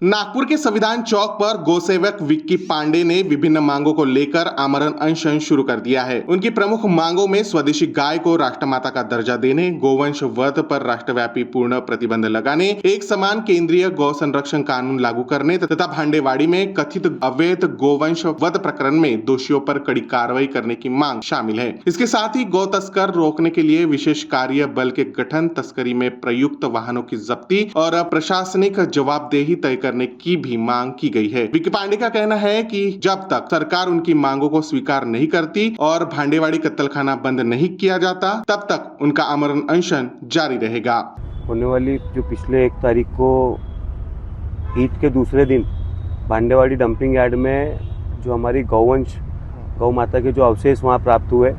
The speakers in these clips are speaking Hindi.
नागपुर के संविधान चौक पर गोसेवक विक्की पांडे ने विभिन्न मांगों को लेकर आमरण अनशन शुरू कर दिया है। उनकी प्रमुख मांगों में स्वदेशी गाय को राष्ट्रमाता का दर्जा देने, गोवंश वध पर राष्ट्रव्यापी पूर्ण प्रतिबंध लगाने, एक समान केंद्रीय गौ संरक्षण कानून लागू करने तथा भांडेवाड़ी में कथित अवैध गोवंश वध प्रकरण में दोषियों पर कड़ी कार्रवाई करने की मांग शामिल है। इसके साथ ही गौ तस्कर रोकने के लिए विशेष कार्य बल के गठन, तस्करी में प्रयुक्त वाहनों की जब्ती और प्रशासनिक जवाबदेही तय करने की भी मांग की गई है। विक्की पांडे का कहना है कि जब तक सरकार उनकी मांगों को स्वीकार नहीं करती और भांडेवाड़ी कत्तलखाना बंद नहीं किया जाता, तब तक उनका आमरण अनशन जारी रहेगा। होने वाली जो पिछले 1 तारीख को ईद के दूसरे दिन भांडेवाड़ी डंपिंग यार्ड में जो हमारी गौ माता के जो अवशेष वहाँ प्राप्त हुए,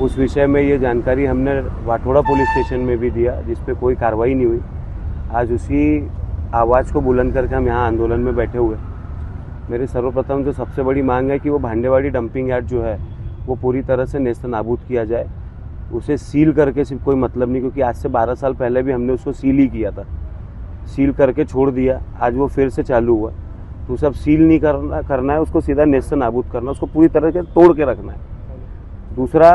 उस विषय में ये जानकारी हमने वाठोड़ा पुलिस स्टेशन में भी दिया, जिस पे कोई कार्रवाई नहीं हुई। आज उसी आवाज़ को बुलंद करके हम यहाँ आंदोलन में बैठे हुए। मेरी सर्वप्रथम जो सबसे बड़ी मांग है कि वो भांडेवाड़ी डंपिंग यार्ड जो है वो पूरी तरह से नेस्त नाबूद किया जाए। उसे सील करके सिर्फ कोई मतलब नहीं, क्योंकि आज से 12 साल पहले भी हमने उसको सील ही किया था, सील करके छोड़ दिया। आज वो फिर से चालू हुआ, तो सब सील नहीं करना है, उसको सीधा नेस्त नाबूद करना, उसको पूरी तरह से तोड़ के रखना है। दूसरा,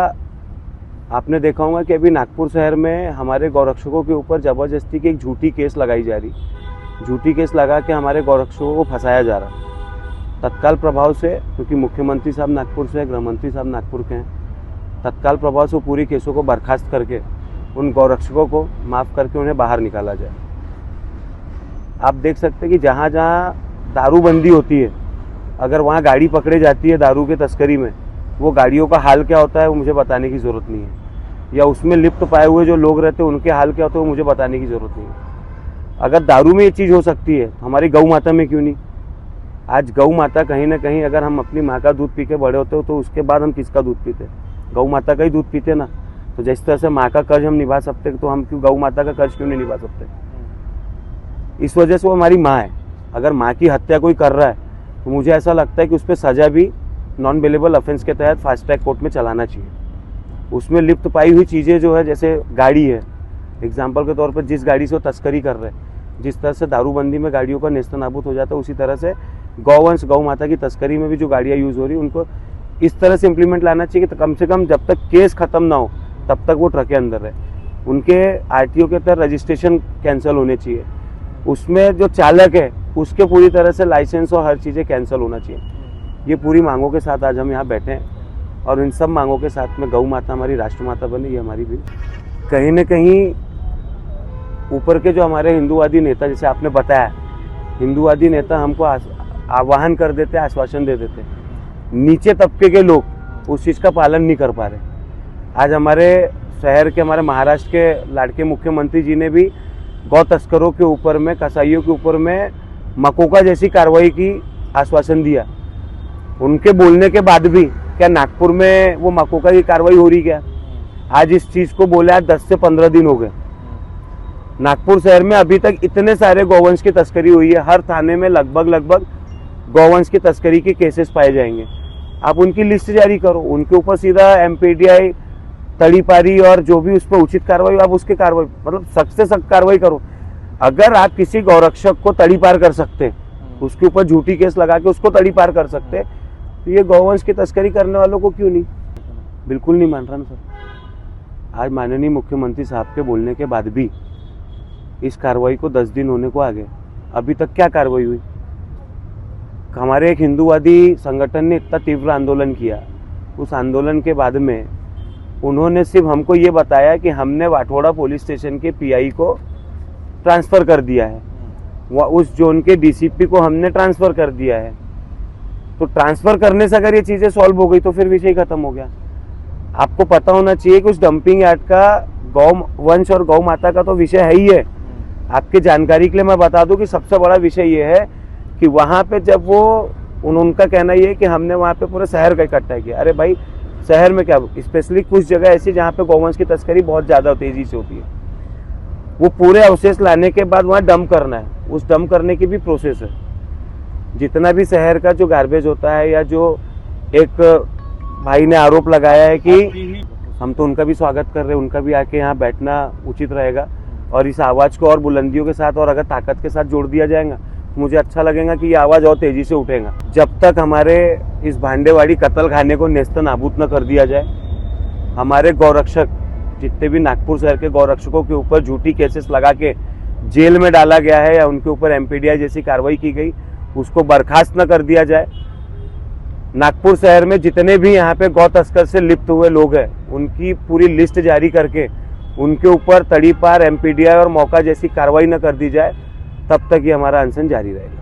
आपने देखा होगा कि अभी नागपुर शहर में हमारे गौरक्षकों के ऊपर ज़बरदस्ती की एक झूठी केस लगाई जा रही, झूठी केस लगा के हमारे गौरक्षकों को फंसाया जा रहा। तत्काल प्रभाव से, क्योंकि मुख्यमंत्री साहब नागपुर से, गृह मंत्री साहब नागपुर के हैं, तत्काल प्रभाव से पूरी केसों को बर्खास्त करके उन गौरक्षकों को माफ़ करके उन्हें बाहर निकाला जाए। आप देख सकते हैं कि जहाँ जहाँ दारूबंदी होती है, अगर वहाँ गाड़ी पकड़े जाती है दारू के तस्करी में, वो गाड़ियों का हाल क्या होता है वो मुझे बताने की ज़रूरत नहीं है, या उसमें लिप्त पाए हुए जो लोग रहते हैं उनके हाल क्या होते हैं वो मुझे बताने की ज़रूरत नहीं है। अगर दारू में ये चीज़ हो सकती है तो हमारी गौ माता में क्यों नहीं? आज गौ माता कहीं ना कहीं, अगर हम अपनी माँ का दूध पी के बड़े होते हो तो उसके बाद हम किसका दूध पीते? गौ माता का ही दूध पीते ना। तो जिस तरह से माँ का कर्ज हम निभा सकते, तो हम क्यों गौ माता का कर्ज क्यों नहीं निभा सकते? इस वजह से वो हमारी माँ है। अगर माँ की हत्या कोई कर रहा है तो मुझे ऐसा लगता है कि उस पर सज़ा भी नॉन बेलेबल ऑफेंस के तहत फास्ट ट्रैक कोर्ट में चलाना चाहिए। उसमें लिप्त पाई हुई चीज़ें जो है, जैसे गाड़ी है, एग्जाम्पल के तौर पर जिस गाड़ी से वो तस्करी कर रहे हैं, जिस तरह से दारूबंदी में गाड़ियों का नेस्तनाबूद हो जाता है, उसी तरह से गौवंश गौ माता की तस्करी में भी जो गाड़ियाँ यूज़ हो रही, उनको इस तरह से इम्प्लीमेंट लाना चाहिए कि कम से कम जब तक केस ख़त्म ना हो तब तक वो ट्रक के अंदर रहे। उनके आरटीओ के तहत रजिस्ट्रेशन कैंसिल होने चाहिए, उसमें जो चालक है उसके पूरी तरह से लाइसेंस और हर चीज़ें कैंसिल होना चाहिए। ये पूरी मांगों के साथ आज हम यहाँ बैठे हैं, और इन सब मांगों के साथ में गौ माता हमारी राष्ट्रमाता बनी, ये हमारी भी कहीं न कहीं ऊपर के जो हमारे हिंदूवादी नेता, जैसे आपने बताया, हिंदूवादी नेता हमको आह्वान कर देते, आश्वासन दे देते, नीचे तबके के लोग उस चीज़ का पालन नहीं कर पा रहे। आज हमारे शहर के, हमारे महाराष्ट्र के लाड़के मुख्यमंत्री जी ने भी गौ तस्करों के ऊपर में, कसाईयों के ऊपर में मकोका जैसी कार्रवाई की आश्वासन दिया। उनके बोलने के बाद भी क्या नागपुर में वो मकोका की कार्रवाई हो रही क्या? आज इस चीज़ को बोले आज 10 से 15 दिन हो गए। नागपुर शहर में अभी तक इतने सारे गौवंश की तस्करी हुई है, हर थाने में लगभग गौवंश की तस्करी के केसेस पाए जाएंगे। आप उनकी लिस्ट जारी करो, उनके ऊपर सीधा एमपीडीआई, तड़ीपारी और जो भी उस पर उचित कार्रवाई, आप उसकी कार्रवाई, मतलब सख्त से सख्त कार्रवाई करो। अगर आप किसी गौरक्षक को तड़ीपार कर सकते, उसके ऊपर झूठी केस लगा के उसको तड़ीपार कर सकते, तो ये गौवंश की तस्करी करने वालों को क्यों नहीं? बिल्कुल नहीं मान रहा ना सर। आज माननीय मुख्यमंत्री साहब के बोलने के बाद भी इस कार्रवाई को 10 दिन होने को आ गए, अभी तक क्या कार्रवाई हुई? हमारे एक हिंदूवादी संगठन ने इतना तीव्र आंदोलन किया, उस आंदोलन के बाद में उन्होंने सिर्फ हमको ये बताया कि हमने वाठोड़ा पुलिस स्टेशन के पीआई को ट्रांसफ़र कर दिया है, उस जोन के डीसीपी को हमने ट्रांसफ़र कर दिया है। तो ट्रांसफ़र करने से अगर ये चीज़ें सॉल्व हो गई तो फिर विषय खत्म हो गया। आपको पता होना चाहिए कि उस डंपिंग यार्ड का गौ वंश और गौ माता का तो विषय है ही है। आपके जानकारी के लिए मैं बता दूं कि सबसे बड़ा विषय ये है कि वहाँ पे जब वो उनका कहना ये है कि हमने वहाँ पे पूरे शहर का इकट्ठा किया। अरे भाई, शहर में क्या, स्पेशली कुछ जगह ऐसी जहाँ पे गौवंश की तस्करी बहुत ज़्यादा तेज़ी से होती है, वो पूरे अवशेष लाने के बाद वहाँ डंप करना है, उस डंप करने की भी प्रोसेस है। जितना भी शहर का जो गार्बेज होता है, या जो एक भाई ने आरोप लगाया है कि हम तो उनका भी स्वागत कर रहे हैं, उनका भी आके यहाँ बैठना उचित रहेगा, और इस आवाज़ को और बुलंदियों के साथ और अगर ताकत के साथ जोड़ दिया जाएगा तो मुझे अच्छा लगेगा कि ये आवाज़ और तेज़ी से उठेगा। जब तक हमारे इस भांडेवाड़ी कत्ल खाने को नेस्त नाबूद न कर दिया जाए, हमारे गौरक्षक जितने भी नागपुर शहर के गौरक्षकों के ऊपर झूठी केसेस लगा के जेल में डाला गया है या उनके ऊपर MPDI जैसी कार्रवाई की गई, उसको बर्खास्त न कर दिया जाए। नागपुर शहर में जितने भी यहाँ पे गौ तस्कर से लिप्त हुए लोग हैं उनकी पूरी लिस्ट जारी करके उनके ऊपर तड़ीपार MPDI और मौका जैसी कार्रवाई न कर दी जाए, तब तक ये हमारा अनशन जारी रहेगा।